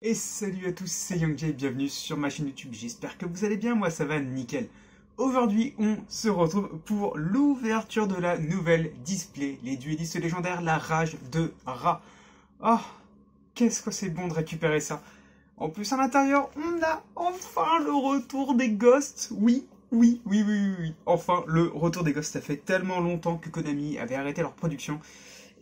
Et salut à tous, c'est YongJ, bienvenue sur ma chaîne YouTube, j'espère que vous allez bien, moi ça va nickel. Aujourd'hui on se retrouve pour l'ouverture de la nouvelle display, les duellistes légendaires, la rage de Ra. Oh, qu'est-ce que c'est bon de récupérer ça. En plus à l'intérieur, on a enfin le retour des Ghosts, oui. Enfin le retour des Ghosts, ça fait tellement longtemps que Konami avait arrêté leur production.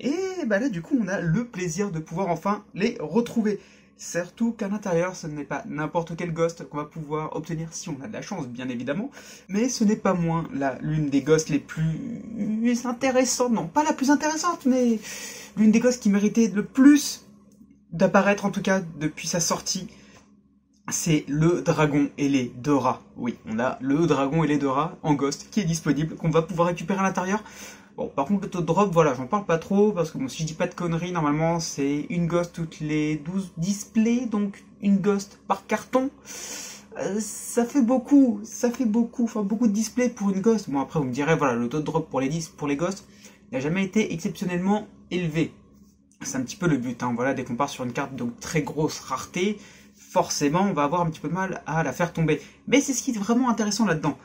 Et bah là du coup on a le plaisir de pouvoir enfin les retrouver. Surtout qu'à l'intérieur, ce n'est pas n'importe quel ghost qu'on va pouvoir obtenir si on a de la chance, bien évidemment. Mais ce n'est pas moins l'une des ghosts les plus intéressantes, non pas la plus intéressante, mais l'une des ghosts qui méritait le plus d'apparaître, en tout cas depuis sa sortie. C'est le dragon et les deux rats. Oui, on a le dragon et les deux rats en ghost qui est disponible, qu'on va pouvoir récupérer à l'intérieur. Bon, par contre, le taux de drop, voilà, j'en parle pas trop, parce que bon, si je dis pas de conneries, normalement, c'est une ghost toutes les 12 displays, donc une ghost par carton. Ça fait beaucoup, enfin, beaucoup de displays pour une ghost. Bon, après, vous me direz, voilà, le taux de drop pour les ghosts n'a jamais été exceptionnellement élevé. C'est un petit peu le but, hein, voilà, dès qu'on part sur une carte de très grosse rareté, forcément, on va avoir un petit peu de mal à la faire tomber. Mais c'est ce qui est vraiment intéressant là-dedans.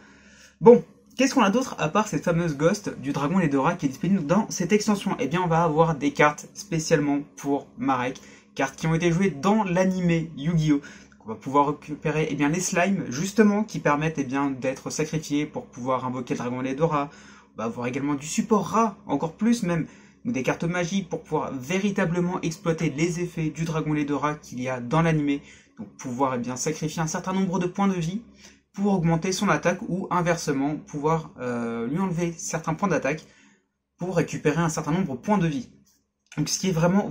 Bon. Qu'est-ce qu'on a d'autre à part cette fameuse ghost du dragon et les deux rats qui est disponible dans cette extension? Eh bien, on va avoir des cartes spécialement pour Marek, cartes qui ont été jouées dans l'animé Yu-Gi-Oh! On va pouvoir récupérer les slimes justement qui permettent d'être sacrifiés pour pouvoir invoquer le dragon et les deux rats. On va avoir également du support rat, encore plus même, ou des cartes magie pour pouvoir véritablement exploiter les effets du dragon et les deux rats qu'il y a dans l'animé. Donc pouvoir sacrifier un certain nombre de points de vie pour augmenter son attaque ou inversement pouvoir lui enlever certains points d'attaque pour récupérer un certain nombre de points de vie. Donc ce qui est vraiment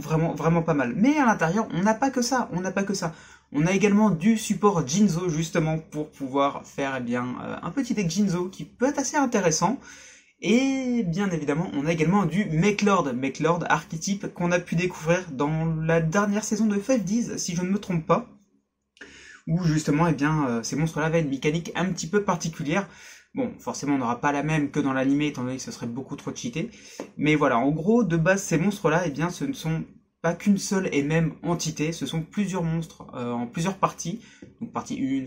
pas mal. Mais à l'intérieur, on n'a pas que ça, on a également du support Jinzo justement pour pouvoir faire un petit deck Jinzo qui peut être assez intéressant. Et bien évidemment, on a également du Meklord archétype qu'on a pu découvrir dans la dernière saison de 5Ds, si je ne me trompe pas. Où justement, ces monstres-là avaient une mécanique un petit peu particulière. Bon, forcément, on n'aura pas la même que dans l'animé, étant donné que ce serait beaucoup trop cheaté. Mais voilà, en gros, de base, ces monstres-là, ce ne sont pas qu'une seule et même entité, ce sont plusieurs monstres en plusieurs parties. Donc partie 1,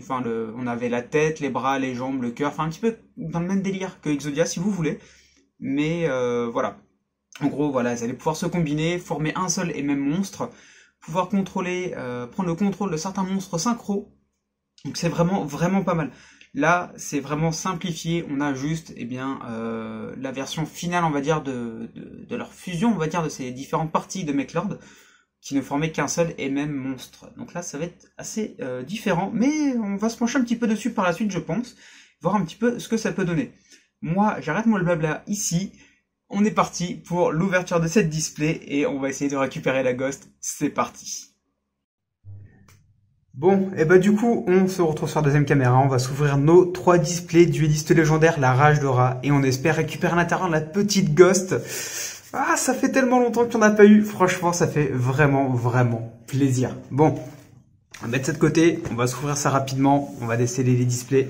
on avait la tête, les bras, les jambes, le cœur, un petit peu dans le même délire que Exodia, si vous voulez. Mais voilà. En gros, voilà, vous allez pouvoir se combiner, former un seul et même monstre, pouvoir contrôler, prendre le contrôle de certains monstres synchro. Donc c'est vraiment pas mal. Là, c'est vraiment simplifié. On a juste, la version finale, on va dire, de leur fusion, on va dire, de ces différentes parties de Meklord, qui ne formaient qu'un seul et même monstre. Donc là, ça va être assez différent, mais on va se pencher un petit peu dessus par la suite, je pense, voir un petit peu ce que ça peut donner. Moi, j'arrête le blabla ici. On est parti pour l'ouverture de cette display et on va essayer de récupérer la ghost. C'est parti. Bon, et du coup, on se retrouve sur la deuxième caméra. On va s'ouvrir nos 3 displays duellistes légendaires, la rage de Ra, et on espère récupérer à l'intérieur la petite ghost. Ah, ça fait tellement longtemps qu'on n'a pas eu. Franchement, ça fait vraiment plaisir. Bon, on va mettre ça de côté. On va s'ouvrir ça rapidement. On va déceler les displays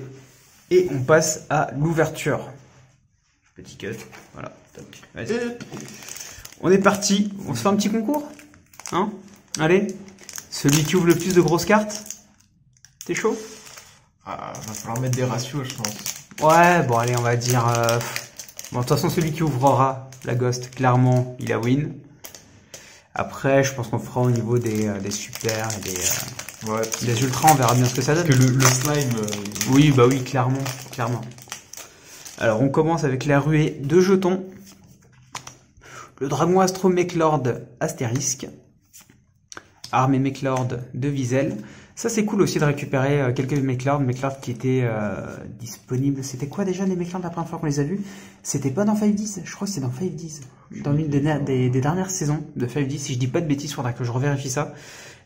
et on passe à l'ouverture. Petit cut, voilà. On est parti, on se fait un petit concours, hein? Allez, celui qui ouvre le plus de grosses cartes, t'es chaud? Ah, va falloir mettre des ratios, je pense. Ouais, bon allez, on va dire... Bon, de toute façon, celui qui ouvrira la ghost, clairement, il a win. Après, je pense qu'on fera au niveau des super et des ultras, on verra bien ce que ça donne. Parce que le slime... Oui, oui, clairement. Alors, on commence avec la ruée de jetons. Le dragon astro Meklord astérisque. Armée Meklord de Wiesel. Ça, c'est cool aussi de récupérer quelques Meklord qui étaient disponibles. C'était quoi déjà les Meklord la première fois qu'on les a vus? C'était pas dans 5Ds, je crois que c'est dans 5Ds. Dans l'une des dernières saisons de 5Ds. Si je dis pas de bêtises, il faudra que je revérifie ça.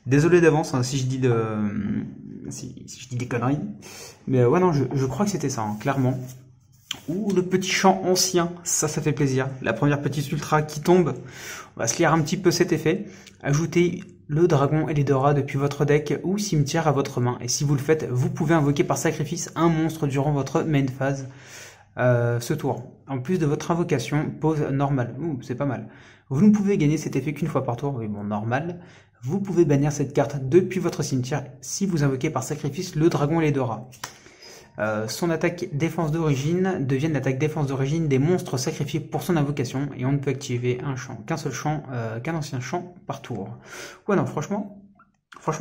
Désolé d'avance hein, si je dis si je dis des conneries. Mais ouais, non, je crois que c'était ça, hein, clairement. Ouh, le petit champ ancien, ça fait plaisir. La première petite ultra qui tombe. On va se lire un petit peu cet effet. Ajoutez le dragon et les deux rats depuis votre deck ou cimetière à votre main. Et si vous le faites, vous pouvez invoquer par sacrifice un monstre durant votre main phase ce tour. En plus de votre invocation, pose normale. Ouh, c'est pas mal. Vous ne pouvez gagner cet effet qu'une fois par tour. Oui, bon, normal. Vous pouvez bannir cette carte depuis votre cimetière si vous invoquez par sacrifice le dragon Ledora. Son attaque défense d'origine devient l'attaque défense d'origine des monstres sacrifiés pour son invocation et on ne peut activer qu'un seul champ, qu'un ancien champ par tour. Ouais non franchement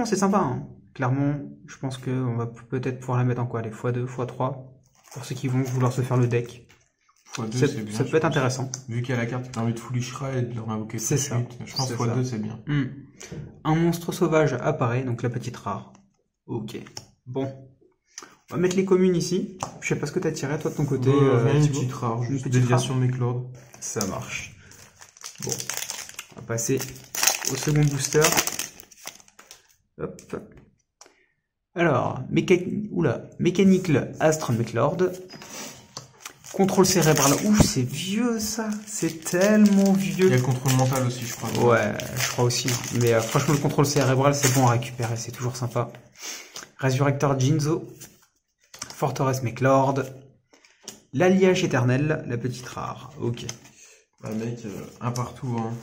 c'est sympa hein. Clairement je pense qu'on va peut-être pouvoir la mettre en quoi, les x2, x3 pour ceux qui vont vouloir se faire le deck. x2 ça peut être intéressant. Vu qu'il y a la carte qui permet de Foolish Ray et de leur invoquer tout de ça. suite. Je pense que x2 c'est bien. Un monstre sauvage apparaît, donc la petite rare. Ok. Bon. On va mettre les communes ici. Je sais pas ce que t'as tiré toi de ton côté. Une petite rare, juste déviation de Meklord. Ça marche. Bon. On va passer au second booster. Hop. Alors, Mécanical Astre Meklord. Contrôle cérébral. Ouh, c'est vieux ça. C'est tellement vieux. Il y a le contrôle mental aussi, je crois. Ouais, je crois aussi. Mais franchement, le contrôle cérébral, c'est bon à récupérer. C'est toujours sympa. Résurrecteur Jinzo. Forteresse Meklord. L'alliage éternel, la petite rare. Ok. Bah mec, un partout. Hein.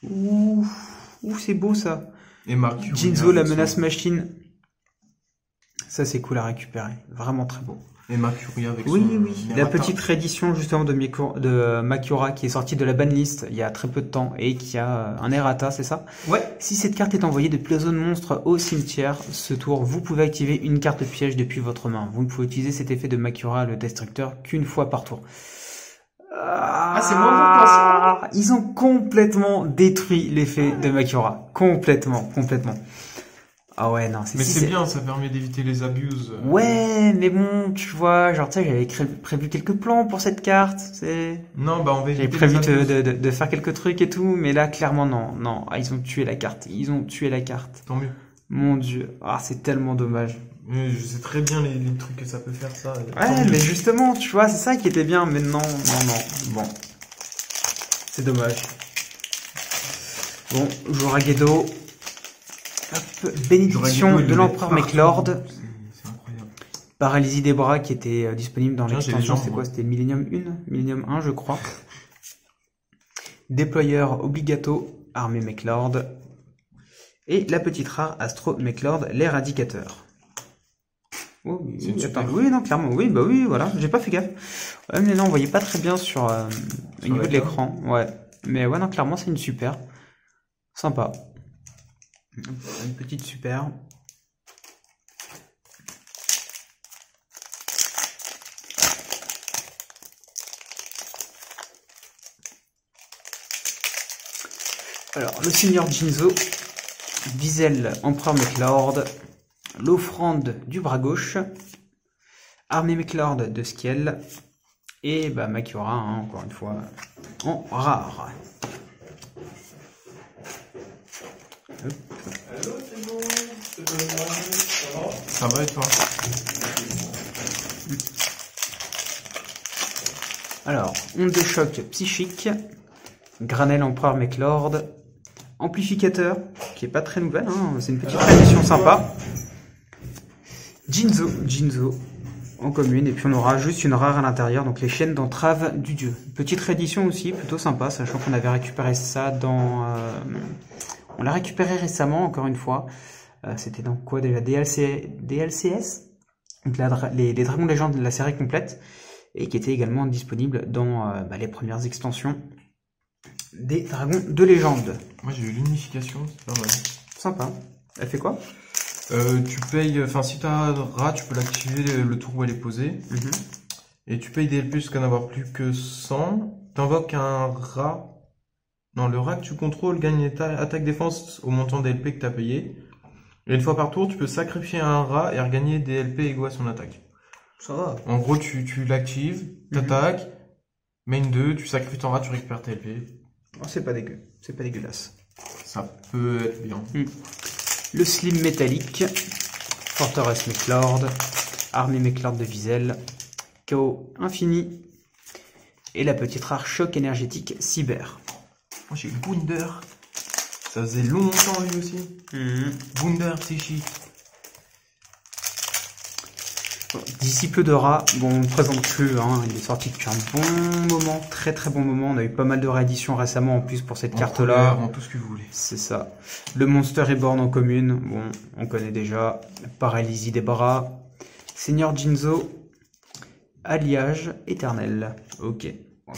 Ouh, c'est beau ça. Et Mercury. Jinzo, la menace machine. Ça c'est cool à récupérer. Vraiment très beau. Et Mercury avec oui. son La petite réédition justement de Makura qui est sortie de la banlist il y a très peu de temps et qui a un errata, c'est ça? Ouais. Si cette carte est envoyée depuis la zone monstre au cimetière, ce tour, vous pouvez activer une carte piège depuis votre main. Vous ne pouvez utiliser cet effet de Makura, le destructeur, qu'une fois par tour. C'est moins bon. Ils ont complètement détruit l'effet de Makura. Complètement. Ah ouais, non, mais c'est bien, ça permet d'éviter les abuses. Ouais, mais bon, tu vois, genre, tu sais, j'avais prévu quelques plans pour cette carte, c'est... Non, bah, on va éviter. J'avais prévu de faire quelques trucs et tout, mais là, clairement, non, ils ont tué la carte. Tant mieux. Mon dieu, c'est tellement dommage. Je sais très bien les trucs que ça peut faire, ça. Ouais, mais justement, tu vois, c'est ça qui était bien, mais non, bon. C'est dommage. Bon, Joragedo. Hop, bénédiction de l'empereur Meklord. C'est incroyable. Paralysie des bras qui était disponible dans l'extension. C'était quoi? moi. C'était Millennium 1? Millennium 1, je crois. Déployeur obligato, armée Meklord. Et la petite rare Astro Meklord, l'éradicateur. Oh, oui, non, clairement. Oui, bah oui, voilà. J'ai pas fait gaffe. Ouais, mais non, on voyait pas très bien sur au niveau de l'écran. Ouais. Mais ouais, non, clairement, c'est une super. Sympa. Une petite super. Alors, le seigneur Jinzo, Vizel, empereur Meklord, l'offrande du bras gauche, armée Meklord de Skiel, et bah Makura, hein, encore une fois, en rare. Hello, c'est bon. Ça va et toi? Alors, onde de choc psychique, Granel empereur Meklord, amplificateur, qui est pas très nouvelle, hein, c'est une petite réédition sympa. Jinzo, en commune, et puis on aura juste une rare à l'intérieur, donc les chaînes d'entrave du dieu. Petite réédition aussi, plutôt sympa, sachant qu'on avait récupéré ça dans... on l'a récupéré récemment, encore une fois. C'était dans quoi déjà? DLCS, donc les Dragons Légendes de la série complète, et qui était également disponible dans les premières extensions des Dragons de Légende. Moi j'ai eu l'unification, c'est pas mal. Sympa. Elle fait quoi? Tu payes, enfin si t'as un rat, tu peux l'activer le tour où elle est posée. Et tu payes des LP jusqu'à n'avoir plus que 100. T'invoques un rat. Non, le rat que tu contrôles gagne attaque défense au montant des LP que t'as payé. Et une fois par tour, tu peux sacrifier un rat et regagner des LP égaux à son attaque. Ça va. En gros, tu l'actives, t'attaques, main 2, tu sacrifies ton rat, tu récupères tes LP. Oh, c'est pas dégueu, c'est pas dégueulasse. Ça peut être bien. Le slim métallique, forteresse Meklord, armée Meklord de Vizel, chaos infini, et la petite rare choc énergétique cyber. Moi j'ai Gunder. Ça faisait longtemps lui aussi. Gunder psychique. Disciple de rat, bon on ne présente plus, hein, il est sorti depuis un bon moment, très très bon moment, on a eu pas mal de rééditions récemment en plus pour cette carte-là. En tout ce que vous voulez. C'est ça. Le Monster Reborn en commune, bon, on connaît déjà. Paralysie des bras. Seigneur Jinzo. Alliage éternel. Ok.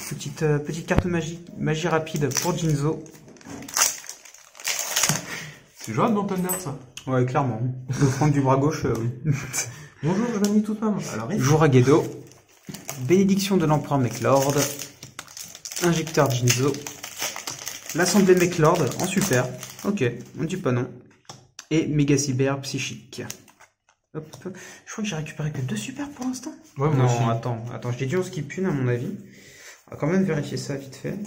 Petite carte magie rapide pour Jinzo. C'est jouable dans Thunder, ça? Ouais, clairement. L'offrande du bras gauche, oui. Bonjour, je m'ai mis toute femme. Alors, Jouragedo. Bénédiction de l'empereur Meklord. Injecteur Jinzo. L'assemblée Meklord en super. Ok, on dit pas non. Et méga cyber psychique. Hop, hop. Je crois que j'ai récupéré que 2 super pour l'instant. Ouais, moi aussi. Non, attends, j'ai dû en skip une à mon avis. On va quand même vérifier ça vite fait.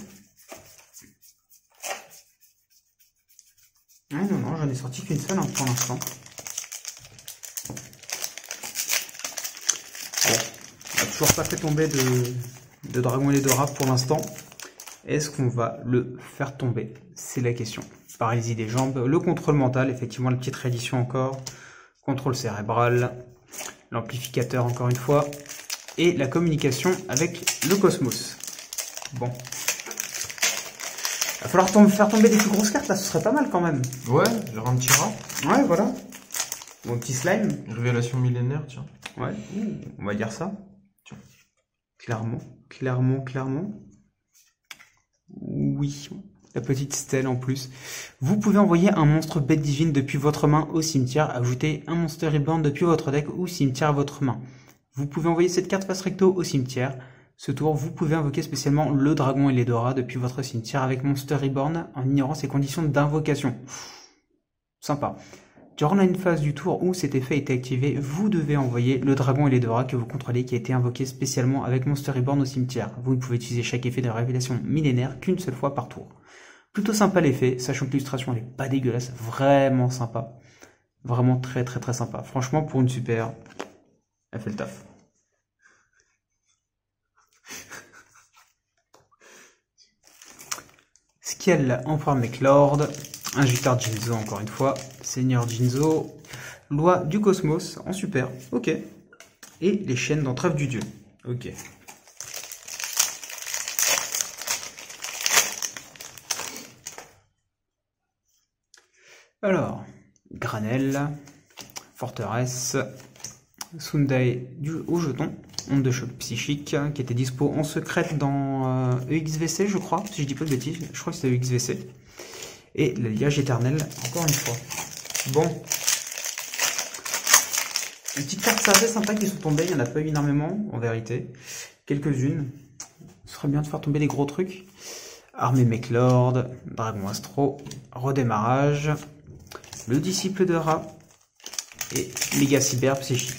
Ah non, j'en ai sorti qu'une seule hein, pour l'instant. Bon, on n'a toujours pas fait tomber de Dragon Eldora pour l'instant. Est-ce qu'on va le faire tomber? C'est la question. Paralysie des jambes, le contrôle mental, effectivement la petite réédition encore. Contrôle cérébral, l'amplificateur encore une fois. Et la communication avec le cosmos. Bon. Il va falloir faire tomber des plus grosses cartes là, ce serait pas mal quand même. Ouais, genre un petit rat. Ouais, voilà. Ou un petit slime. Révélation millénaire, tiens. Ouais, on va dire ça. Tiens. Clairement. Oui, la petite stèle en plus. Vous pouvez envoyer un monstre bête divine depuis votre main au cimetière. Ajouter un Monster Reborn depuis votre deck ou cimetière à votre main. Vous pouvez envoyer cette carte face recto au cimetière. Ce tour, vous pouvez invoquer spécialement le Dragon Eldora depuis votre cimetière avec Monster Reborn en ignorant ses conditions d'invocation. Sympa. Durant la phase du tour où cet effet était activé, vous devez envoyer le Dragon Eldora que vous contrôlez qui a été invoqué spécialement avec Monster Reborn au cimetière. Vous ne pouvez utiliser chaque effet de révélation millénaire qu'une seule fois par tour. Plutôt sympa l'effet, sachant que l'illustration elle est pas dégueulasse, vraiment sympa. Vraiment très sympa. Franchement pour une super, elle fait le taf. Skill Empereur Meklord, Injecteur Jinzo encore une fois, Seigneur Jinzo, Loi du Cosmos en super, ok. Et les chaînes d'entrave du dieu, ok. Alors, Granel, Forteresse, Sundai au jeton, Onde de choc psychique, qui était dispo en secrète dans EXVC, je crois, si je dis pas de bêtises, je crois que c'était EXVC. Et l'alliage éternel, encore une fois. Bon. Une petite carte assez sympa qui sont tombées, il n'y en a pas eu énormément, en vérité. Quelques-unes. Ce serait bien de faire tomber des gros trucs. Armée Meklord, Dragon Astro, Redémarrage, le disciple de rat et méga cyber psychique.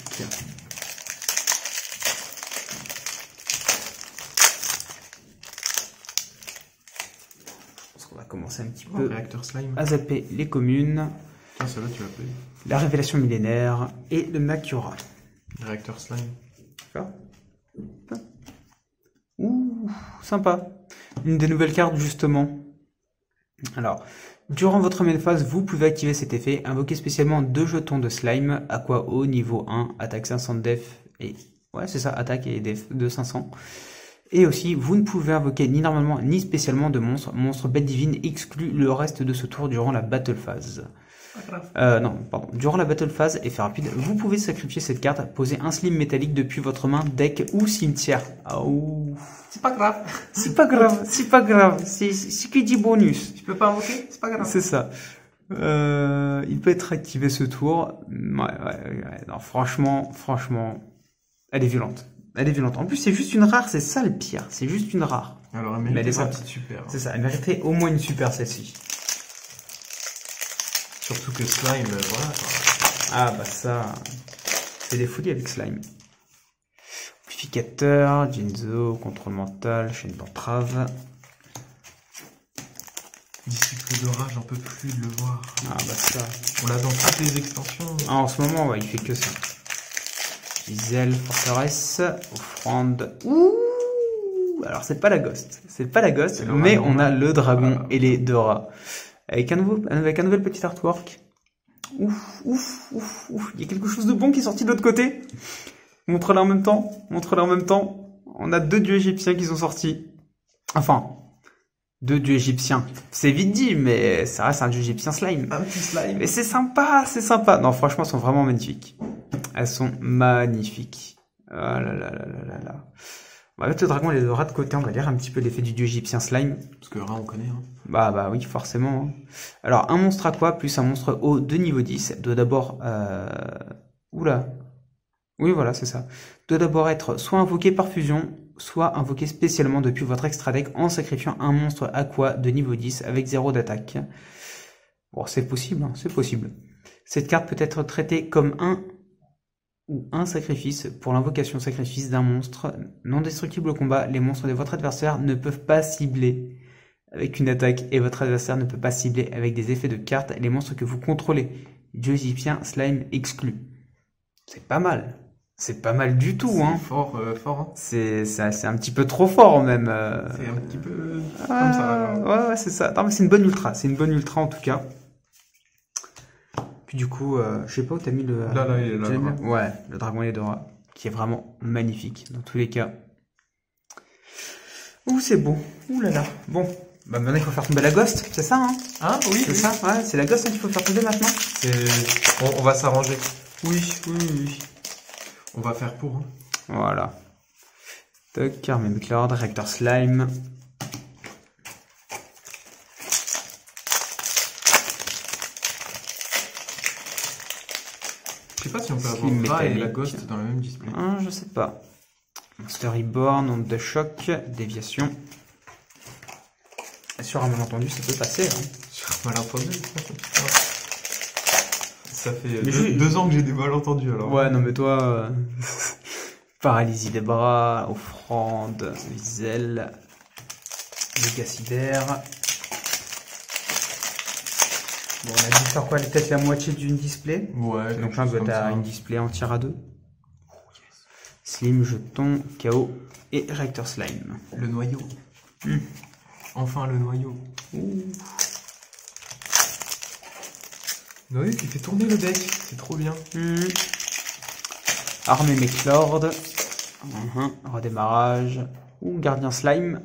On va commencer un petit peu Réacteur slime. à zapper les communes. Tiens, celle-là tu l'as pas eu. La révélation millénaire et le Makura. Réacteur slime. D'accord. Ouh, sympa. Une des nouvelles cartes justement. Alors, durant votre main phase, vous pouvez activer cet effet, invoquer spécialement 2 jetons de slime, Aqua haut niveau 1, attaque 500 de def, et ouais c'est ça, attaque et def de 500. Et aussi, vous ne pouvez invoquer ni normalement ni spécialement de monstres. Monstre bête divine exclut le reste de ce tour durant la battle phase. Non, pardon. Durant la battle phase, effet rapide, vous pouvez sacrifier cette carte, poser un slim métallique depuis votre main, deck ou cimetière. Oh. C'est pas grave. C'est pas grave, c'est pas grave. C'est ce qui dit bonus. Tu peux pas invoquer? C'est pas grave. C'est ça. Il peut être activé ce tour. Ouais. Non, franchement, elle est violente. Elle est violente. En plus, c'est juste une rare, c'est ça le pire. C'est juste une rare. Alors, elle mérite sa petite super. C'est ça, elle méritait au moins une super celle-ci. Surtout que slime, voilà. Ah bah ça, c'est des folies avec slime. Amplificateur, Jinzo, contrôle mental, chaîne d'entrave. Disciple de rage, j'en peux plus de le voir. Ah bah ça. On l'a dans toutes les extensions. Ah, en ce moment, ouais, il fait que ça. Giselle, forteresse, offrande. Ouh. Alors c'est pas la ghost, mais on a le dragon et les deux rats. Avec un nouvel petit artwork. Ouf. Il y a quelque chose de bon qui est sorti de l'autre côté. Montre-les en même temps. Montre-les en même temps. On a 2 dieux égyptiens qui sont sortis. Enfin, 2 dieux égyptiens. C'est vite dit, mais ça reste un dieu égyptien slime. Un petit slime. Mais c'est sympa, c'est sympa. Non, franchement, elles sont vraiment magnifiques. Elles sont magnifiques. Ah là là là là là là. On va mettre le dragon et les rats de côté, on va lire un petit peu l'effet du dieu égyptien slime. Parce que rat, on connaît. Hein. Bah oui, forcément. Alors, un monstre aqua plus un monstre eau de niveau 10 doit d'abord... Oula. Oui, voilà, c'est ça. Doit d'abord être soit invoqué par fusion, soit invoqué spécialement depuis votre extra deck en sacrifiant un monstre aqua de niveau 10 avec 0 d'attaque. Bon, c'est possible, hein, c'est possible. Cette carte peut être traitée comme un sacrifice. Pour l'invocation sacrifice d'un monstre non destructible au combat, les monstres de votre adversaire ne peuvent pas cibler avec une attaque et votre adversaire ne peut pas cibler avec des effets de cartes les monstres que vous contrôlez. Dieu égyptien slime exclu. C'est pas mal. C'est pas mal du tout, hein. Fort, fort. Hein. C'est un petit peu trop fort même. C'est un petit peu comme ça. Alors. Ouais, c'est ça. Non, mais c'est une bonne ultra. C'est une bonne ultra en tout cas. Puis du coup, je sais pas où t'as mis le... Là, il est là. Ouais, le dragon Eldora, qui est vraiment magnifique dans tous les cas. Ouh, c'est beau. Ouh là là. Bon, bah maintenant il faut faire tomber la ghost, c'est ça, hein? Ah oui, C'est ça, ouais, c'est la ghost qu'il faut faire tomber maintenant. On va s'arranger. Oui. On va faire pour. Hein. Voilà. Toc, Armée Cloud, Rector Slime. Je sais pas si on peut Slim avoir Ra et la métallique. Ghost dans le même display. Ah, je sais pas. Monster Reborn, onde de choc, déviation. Sur un malentendu, ça peut passer. Hein. Sur un malentendu. Ça fait Mais 2 ans que j'ai des malentendus alors. Ouais, non mais toi... paralysie des bras, offrande, viselle, mégacidaire. Bon, on a dû faire quoi? Peut-être la moitié d'une display. Ouais. Donc là, t'as une display entière à 2. Slim, jeton, KO et Rector Slime. Le noyau. Enfin le noyau. Noyau qui fait tourner le deck. C'est trop bien. Armée Mechlord. Redémarrage. Gardien Slime.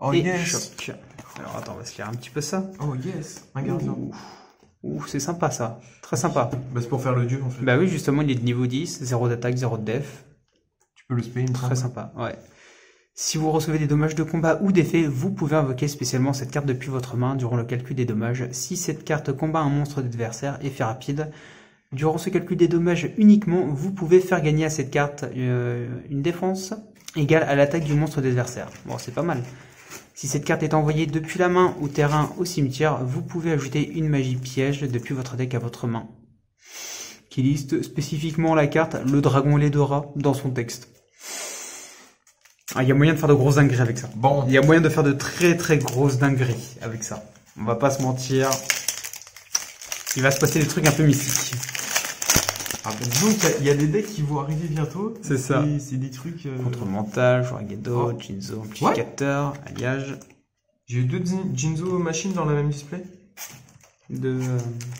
Oh et yes. choc. Alors attends, on va se lire un petit peu ça. Oh yes. Un gardien. C'est sympa ça. Très sympa. Bah c'est pour faire le dieu en fait. Bah oui, justement, il est de niveau 10, 0 d'attaque, 0 de def. Tu peux le spé, il me Très semble. sympa, ouais. Si vous recevez des dommages de combat ou d'effet, vous pouvez invoquer spécialement cette carte depuis votre main durant le calcul des dommages. Si cette carte combat un monstre d'adversaire, effet rapide, durant ce calcul des dommages uniquement, vous pouvez faire gagner à cette carte une défense égale à l'attaque du monstre d'adversaire. Bon, c'est pas mal. Si cette carte est envoyée depuis la main au terrain au cimetière, vous pouvez ajouter une magie piège depuis votre deck à votre main, qui liste spécifiquement la carte le dragon Eldora dans son texte. Ah, il y a moyen de faire de grosses dingueries avec ça. Bon. Il y a moyen de faire de très très grosses dingueries avec ça. On va pas se mentir. Il va se passer des trucs un peu mystiques. Ah, bah, disons qu'il y a des decks qui vont arriver bientôt. C'est ça. C'est des trucs... Contre-mental, Joragedo, Oh. Jinzo, amplificateur, alliage. J'ai eu 2 Jinzo machines dans la même display.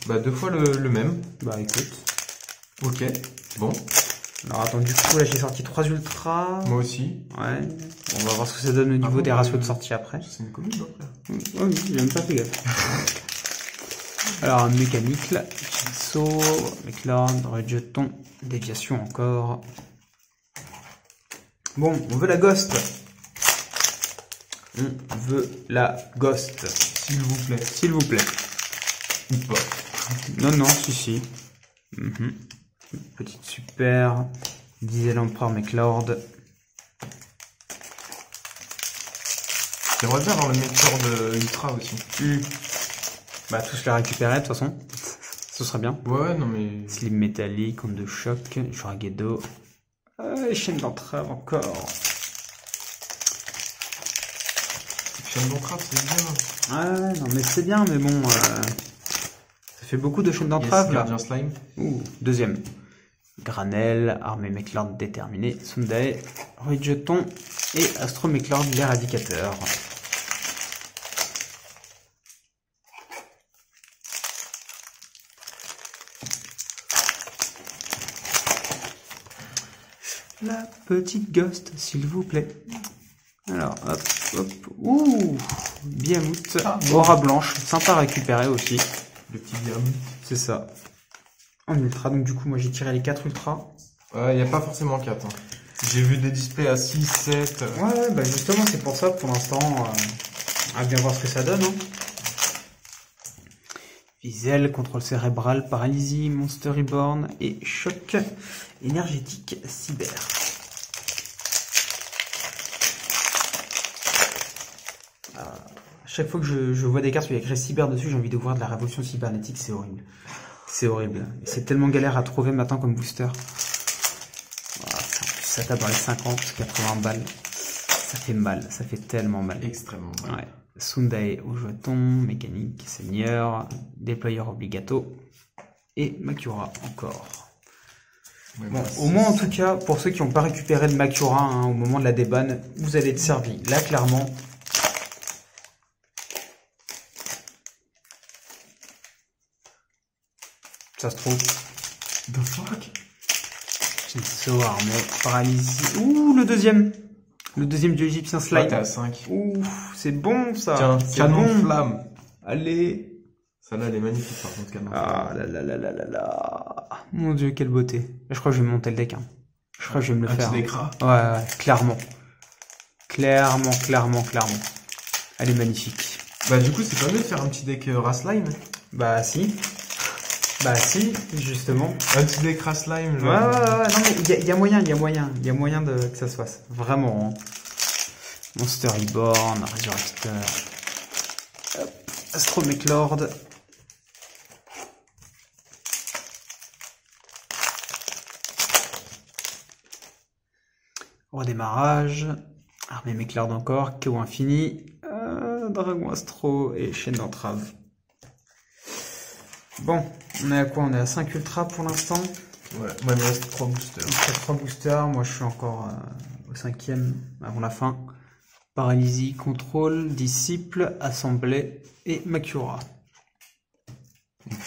Bah 2 fois le même. Bah écoute. Ok. Bon. Alors attends, du coup là j'ai sorti 3 ultras. Moi aussi. Ouais. Bon, on va voir ce que ça donne au niveau des ratios de sortie après. C'est une commune après. Oui, j'ai même pas fait gaffe. Alors un mécanique là. Jinzo, Mechlord, rejeton, déviation encore. Bon, on veut la ghost. On veut la ghost. S'il vous plaît. S'il vous plaît. Ou pas. Non, si. Petite super. Diesel Empereur Mechlord. J'aimerais bien avoir le Mechlord Ultra aussi. Bah, tous les récupérer de toute façon. Ce serait bien. Ouais, non mais... Slim métallique, onde de choc, Joragedo. Chaîne d'entrave encore. Chaîne d'entrave, c'est bien. Ah, non, mais c'est bien, mais bon. Ça fait beaucoup de chaînes d'entrave Yes, là. Gardien Slime. Deuxième. Granel, Armée Mechlord déterminée, Sundae, Rude Jeton et Astro Mechlord l'éradicateur. la petite ghost, s'il vous plaît. Alors, hop, hop. Ouh, Biamut. Aura blanche. Sympa à récupérer aussi. Le petit Biamut. C'est ça. En ultra, donc du coup, moi j'ai tiré les 4 ultras. Il n'y a pas forcément 4. Hein. J'ai vu des displays à 6, 7. Ouais, bah justement, c'est pour ça, pour l'instant, on va bien voir ce que ça donne. Hein. Visel, contrôle cérébral, paralysie, Monster Reborn et choc énergétique cyber. À chaque fois que je vois des cartes où il y a écrit cyber dessus, j'ai envie de voir de la révolution cybernétique, c'est horrible. C'est horrible. C'est tellement galère à trouver maintenant comme booster. Voilà, ça tape dans les 50, 80 balles. Ça fait mal, ça fait tellement mal. Extrêmement mal. Ouais. Sundae au jeton, mécanique, seigneur, déployeur obligato et Makura encore. Ouais, Bon, bah, au moins en tout cas, pour ceux qui n'ont pas récupéré le Makura hein, au moment de la débanne, vous allez être servi. Là clairement, ça se trouve. The fuck? Jinso, armée, paralysie. Ouh, le deuxième du égyptien slime. T'es à 5. Ouh, c'est bon ça. Tiens, c'est canon bon. flamme. Allez. Celle-là, elle est magnifique par contre, canon Ah flamme. là là là là là là. Mon dieu, quelle beauté. Je crois que je vais monter le deck. Hein. Je crois que je vais me le Un faire. petit décra. Ouais, clairement. Clairement. Elle est magnifique. Bah du coup, c'est pas mieux de faire un petit deck Raslime. Bah si. Bah si, justement. Un petit deck Raslime. Ouais, non mais il y a moyen que ça se fasse. Vraiment. Hein. Monster Reborn, Resurrector. Hop. Astromech Lord. Redémarrage. Armée Mechlord encore. KO infini. Dragon Astro et chaîne d'entrave. Bon, on est à quoi? On est à 5 ultras pour l'instant. Ouais, moi il me reste 3 boosters. Il y a 3 boosters. Moi je suis encore au 5e avant la fin. Paralysie, contrôle, disciple, assemblée et Makura.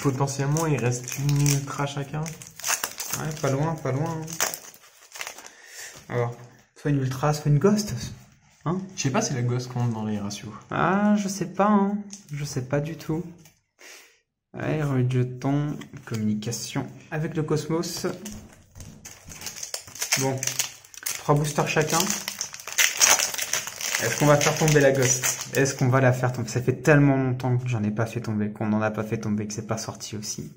Potentiellement, il reste une ultra chacun. Ouais, pas loin. Alors, soit une ultra, soit une ghost. Hein? Je sais pas si la gosse compte dans les ratios. Ah, je sais pas, hein. Je sais pas du tout. Ouais, rejeton, communication avec le cosmos. Bon, 3 boosters chacun. Est-ce qu'on va faire tomber la ghost? Est-ce qu'on va la faire tomber? Ça fait tellement longtemps que j'en ai pas fait tomber, qu'on n'en a pas fait tomber, que c'est pas sorti aussi.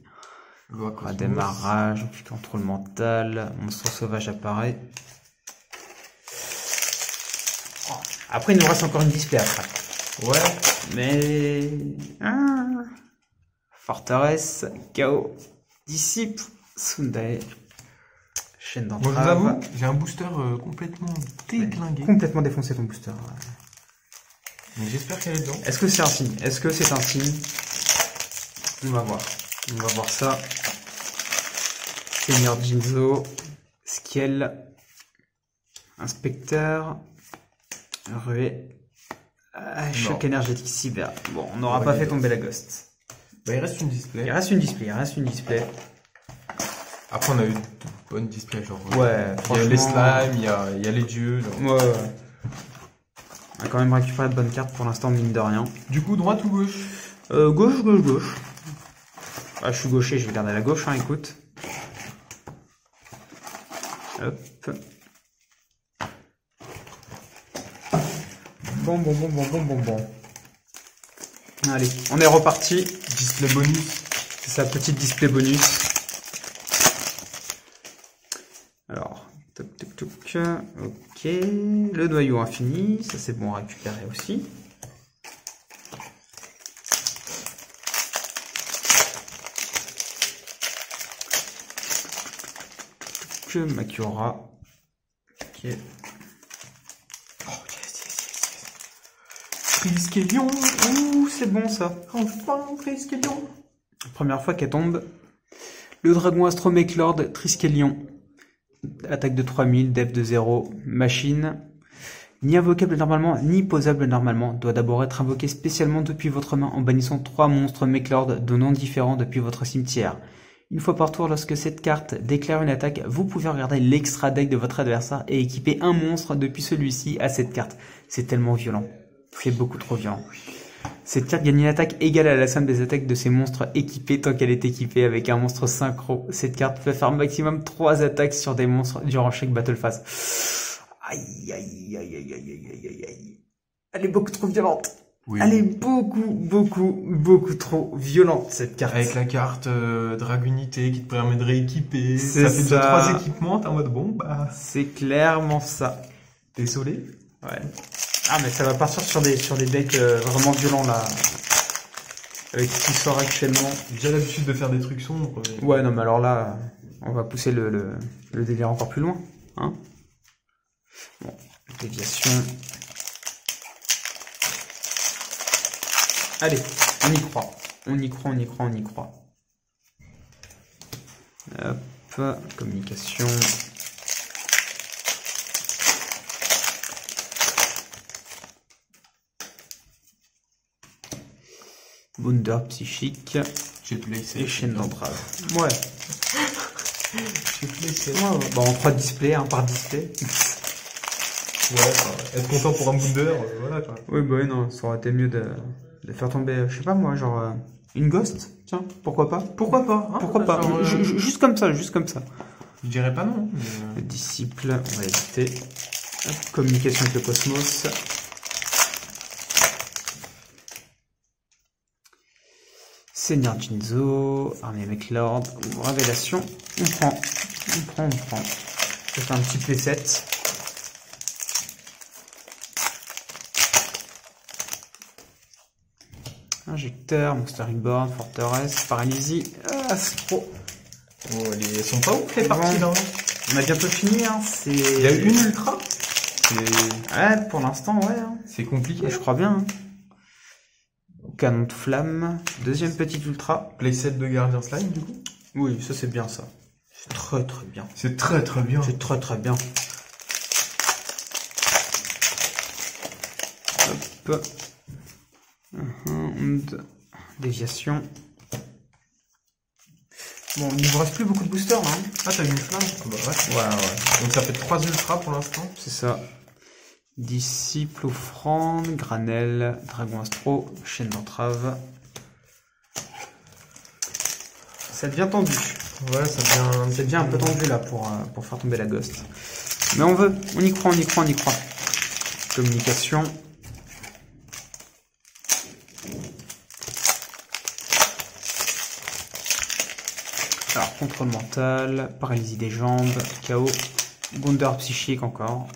Démarrage, puis contrôle mental, monstre sauvage apparaît. Après, il nous reste encore une display après. Ouais. Mais... Forteresse, KO, disciple, Sundae, chaîne Moi je d'entrave. vous avoue, j'ai un booster complètement déglingué. Complètement défoncé ton booster. Mais j'espère qu'elle est dedans. Est-ce que c'est un signe? Est-ce que c'est un signe? On va voir. On va voir ça. Seigneur Jinzo, Skiel, Inspecteur, Ruée, choc énergétique cyber. Bon, on n'aura pas fait tomber la ghost. Bah il reste une display. Il reste une display. Après on a eu de bonnes displays genre. Ouais, il y a les franchement, slimes, il y a les dieux. Genre. Ouais. On a quand même récupéré de bonnes cartes pour l'instant, mine de rien. Du coup, droite ou gauche? Gauche. Ah, je suis gaucher, je vais garder la gauche, hein, écoute. Hop. Bon. Allez, on est reparti. Display bonus. C'est sa petite display bonus. Alors, toc. Ok. Le noyau infini, ça c'est bon à récupérer aussi. Makura. Ok. Oh, yes. Triskelion. Ouh, c'est bon ça. Enfin, Triskelion. Première fois qu'elle tombe. Le dragon Astromech Lord, Triskelion. Attaque de 3000, def de 0, machine. Ni invocable normalement, ni posable normalement. Doit d'abord être invoqué spécialement depuis votre main en bannissant 3 monstres Mechlord de noms différents depuis votre cimetière. Une fois par tour, lorsque cette carte déclare une attaque, vous pouvez regarder l'extra deck de votre adversaire et équiper un monstre depuis celui-ci à cette carte. C'est tellement violent. C'est beaucoup trop violent. Cette carte gagne une attaque égale à la somme des attaques de ces monstres équipés tant qu'elle est équipée avec un monstre synchro. Cette carte peut faire maximum 3 attaques sur des monstres durant chaque battle phase. Aïe, aïe, aïe, aïe, aïe, aïe, aïe, aïe. Elle est beaucoup trop violente. Oui. Elle est beaucoup trop violente, cette carte. Avec la carte Dragunité qui te permet de rééquiper. C'est Ça fait déjà ça. 3 équipements, t'es en mode bon, bah. C'est clairement ça. Désolé. Ouais. Ah, mais ça va partir sur des decks vraiment violents, là. Avec ce qui sort actuellement. J'ai déjà l'habitude de faire des trucs sombres. Mais... Ouais, non, mais alors là, on va pousser le délire encore plus loin. Hein. Bon, déviation. Allez, on y croit. On y croit, on y croit, on y croit. Hop, communication. Wunder psychique J'ai placé. et chaîne d'entrave. Ouais. J'ai placé. Ouais. Bah, en 3 displays, par display. Ouais, enfin, être content pour un Wunder, voilà quoi. Oui, bah oui, non, ça aurait été mieux de faire tomber, je sais pas moi, genre une Ghost. Tiens, pourquoi pas? Pourquoi pas hein, Pourquoi pas? genre, Juste comme ça, juste comme ça. Je dirais pas non. Le disciple, on va éviter. Hop, communication avec le cosmos. Seigneur Jinzo, armée avec l'ordre, révélation, on prend. Je fais un petit playset. Injecteur, Monster Reborn, Forteresse, Paralysie, Astro. Oh, elles sont pas ouf les parties là. On a bientôt fini, hein. C'est. Il y a une ultra. Ouais, pour l'instant, ouais. Hein. C'est compliqué. Je crois bien. Hein. Canon de flamme, deuxième petite ultra. Playset de Guardian Slime du coup. Oui, ça c'est bien ça. C'est très bien. C'est très bien. C'est très bien. Hop. Déviation. Bon, il ne vous reste plus beaucoup de boosters là. Hein. Ah, t'as eu une flamme bah, ouais. Ouais. Donc ça fait 3 ultras pour l'instant. C'est ça. Disciple, offrande, granel, dragon astro, chaîne d'entrave. Ça devient tendu. Ouais, ça devient un peu tendu là pour faire tomber la ghost. Mais on y croit. Communication. Alors, contrôle mental, paralysie des jambes, chaos, Wunder psychique encore.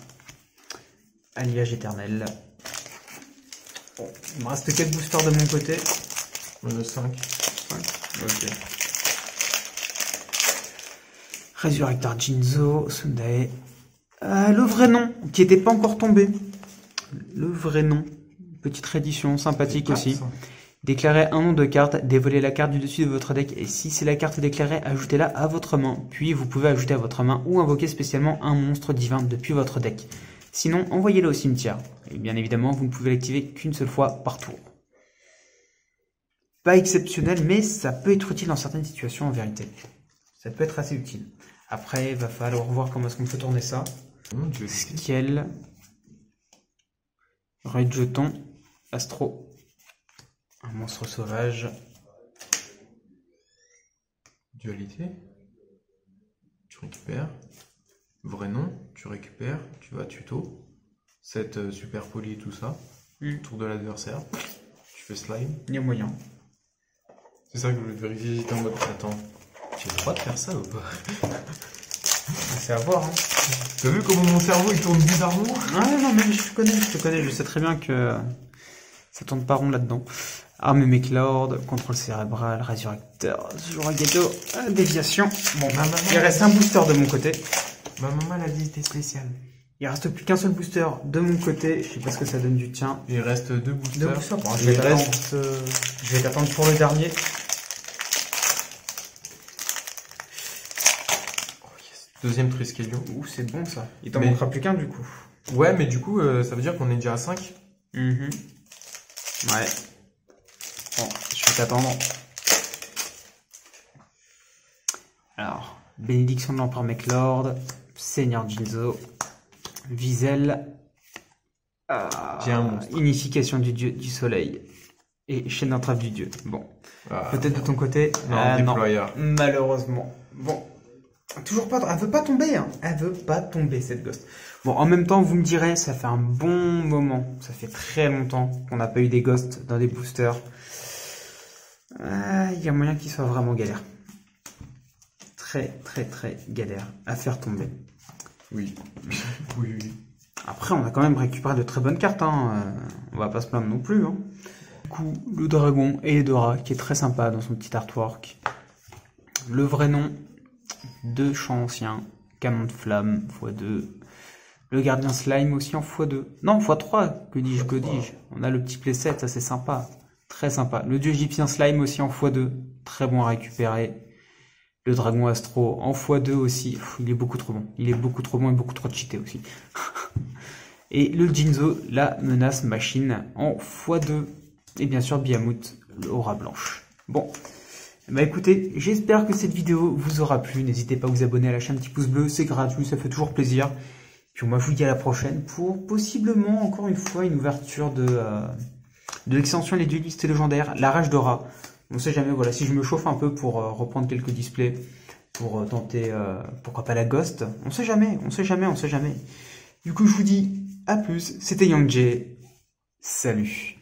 Alliage éternel. Bon, il me reste 4 boosters de mon côté. 5. Ok. Résurrecteur Jinzo, Sundae. Le vrai nom, qui n'était pas encore tombé. Le vrai nom. Petite réédition, sympathique aussi. Ça. Déclarez un nom de carte, dévoilez la carte du dessus de votre deck et si c'est la carte déclarée, ajoutez-la à votre main. Puis vous pouvez ajouter à votre main ou invoquer spécialement un monstre divin depuis votre deck. Sinon, envoyez-le au cimetière. Et bien évidemment, vous ne pouvez l'activer qu'une seule fois par tour. Pas exceptionnel, mais ça peut être utile dans certaines situations en vérité. Ça peut être assez utile. Après, il va falloir voir comment est-ce qu'on peut tourner ça. Skill. Raid jeton. Astro. Un monstre sauvage. Dualité. Tu récupères. Vrai nom, tu récupères. Tu vas tuto. Set super poli et tout ça. Tour de l'adversaire. Tu fais slime. Il y a moyen. C'est ça que je voulais te vérifier. J'étais en mode attends. J'ai le droit de faire ça ou pas? C'est à voir. Hein. T'as vu comment mon cerveau il tourne bizarrement? Non, mais je te connais. Je sais très bien que ça tourne pas rond là-dedans. Arme Mechlord, contrôle cérébral, résurrecteur, Juragado, déviation. Bon, il reste un booster de mon côté. Ma maman l'a dit, c'était spécial. Il reste plus qu'un seul booster de mon côté. Je sais pas ce que ça donne du tien. Il reste 2 boosters. 2 boosters. Bon, Il je vais t'attendre pour le dernier. Deuxième Triskelion. Ouh, c'est bon ça. Il t'en manquera plus qu'un du coup. Ouais, mais du coup, ça veut dire qu'on est déjà à 5. Ouais. Bon, je vais t'attendre. Alors, bénédiction de l'Empereur Meklord, Seigneur Jinzo, Vizel, J'ai un monstre. Unification du dieu du soleil et chaîne d'entrave du dieu. Bon, Ah, peut-être de ton côté. non, Non, déployeur. malheureusement. Bon, toujours pas. Elle veut pas tomber, hein. Elle veut pas tomber cette ghost. Bon, en même temps, vous me direz, ça fait un bon moment, ça fait très longtemps qu'on n'a pas eu des ghosts dans des boosters. Il y a moyen qu'il soit vraiment galère. Très galère à faire tomber. Oui. Oui, oui. Après, on a quand même récupéré de très bonnes cartes, hein. On va pas se plaindre non plus, hein. Du coup, le dragon et Edora, qui est très sympa dans son petit artwork. Le vrai nom, 2 champs anciens, canon de flamme, x2. Le gardien slime aussi en x2. Non, x3, que dis-je. On a le petit playset, ça c'est sympa. Très sympa. Le dieu égyptien slime aussi en x2. Très bon à récupérer. Le dragon astro en x2 aussi. Il est beaucoup trop bon. Il est beaucoup trop bon et beaucoup trop cheaté aussi. Et le Jinzo, la menace machine en x2. Et bien sûr, Biamut, l'aura blanche. Bon. Bah écoutez, j'espère que cette vidéo vous aura plu. N'hésitez pas à vous abonner à la chaîne, petit pouce bleu, c'est gratuit, ça fait toujours plaisir. Puis moi je vous dis à la prochaine pour possiblement encore une fois une ouverture de l'extension Les Duelistes légendaires, la rage d'Aura. On sait jamais, voilà, si je me chauffe un peu pour reprendre quelques displays, pour tenter, pourquoi pas la Ghost, on sait jamais. Du coup je vous dis à plus, c'était Yang Jay, salut.